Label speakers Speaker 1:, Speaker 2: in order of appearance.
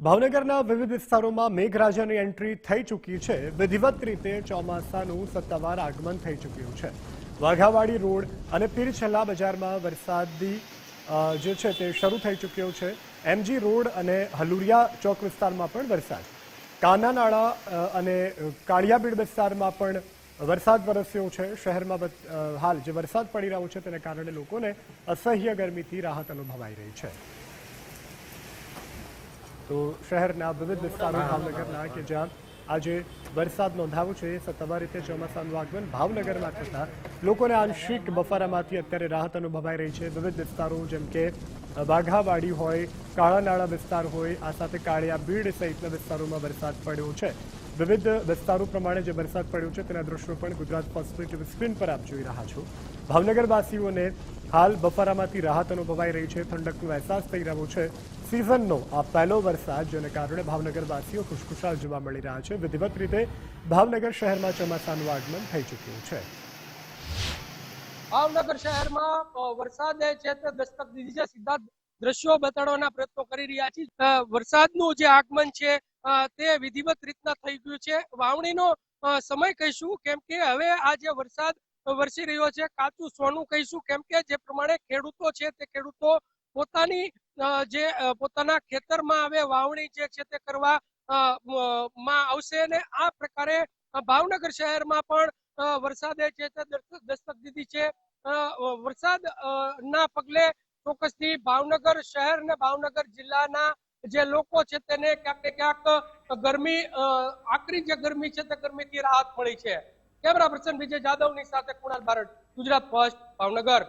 Speaker 1: ભાવનગરના વિવિધ વિસ્તારોમાં મેઘરાજાની એન્ટ્રી થઈ ચૂકી છે। વિધિવત રીતે ચોમાસાનું સત્તાવાર આગમન થઈ ચૂક્યું છે। વાઘાવાડી રોડ અને પીરછલ્લા બજારમાં વરસાદી જે છે તે શરૂ થઈ ચૂક્યો છે। એમજી રોડ અને હલુરિયા ચોક વિસ્તારમાં પણ વરસાદ, કાનાનાળા અને કાળિયાબીડ વિસ્તારમાં પણ વરસાદ વરસ્યો છે। શહેરમાં હાલ જે વરસાદ પડી રહ્યો છે તેને કારણે લોકોને અસહ્ય ગરમીથી રાહત અનુભવાઈ રહી છે। તો શહેરના વિવિધ વિસ્તારો ભાવનગરના કે જ્યાં આજે વરસાદ નોંધાયો છે, સત્તાવાર રીતે ચોમાસાનું આગમન ભાવનગરમાં થતા લોકોને આંશિક બફારામાંથી અત્યારે રાહત અનુભવાઈ રહી છે। વિવિધ વિસ્તારો જેમ કે વાઘાવાડી હોય, કાળાનાળા વિસ્તાર હોય, આ સાથે કાળિયાબીડ સહિતના વિસ્તારોમાં વરસાદ પડ્યો છે। વિવિધ વિસ્તારો પ્રમાણે જે વરસાદ પડ્યો છે તેના દ્રશ્યો પણ ગુજરાત ફર્સ્ટ ટીવી સ્ક્રીન પર આપ જોઈ રહ્યા છો। ભાવનગરવાસીઓને હાલ બફારામાંથી રાહત અનુભવાઈ રહી છે, ઠંડકનો અહેસાસ થઈ રહ્યો છે। સિઝનનો આ પહેલો વરસાદ જેને કારણે ભાવનગરવાસીઓ ખુશખુશાલ જોવા મળી રહ્યા છે। વિધિવત રીતે ભાવનગર શહેરમાં ચોમાસાનું આગમન થઈ ચૂક્યું છે।
Speaker 2: ભાવનગર શહેરમાં વરસાદે છે તે દસ્તક દીધી છે। સીધા દ્રશ્યો બતાડવાના પ્રયત્નો કરી રહ્યા છીએ। વરસાદનું જે આગમન છે તે વિધિવત રીતના થઈ ગયું છે। વાવણીનો સમય કહીશું, કેમ કે હવે આ જે વરસાદ વરસી રહ્યો છે કાચું સોનું કહીશું, કેમ કે જે પ્રમાણે ખેડૂતો છે તે ખેડૂતો પોતાની જે પોતાના ખેતરમાં હવે વાવણી જે છે તે કરવા માં આવશે અને આ પ્રકારે ભાવનગર શહેરમાં પણ વરસાદે છે તે દસ્તક દીધી છે। વરસાદ ના પગલે ચોક્કસથી ભાવનગર શહેર અને ભાવનગર જિલ્લાના જે લોકો છે તેને ક્યાંક ને ક્યાંક ગરમી આકરી જે ગરમી છે તે ગરમીથી રાહત મળી છે। કેમેરા પર્સન વિજય જાદવની સાથે કુણાલ બારડ, ગુજરાત ફર્સ્ટ, ભાવનગર।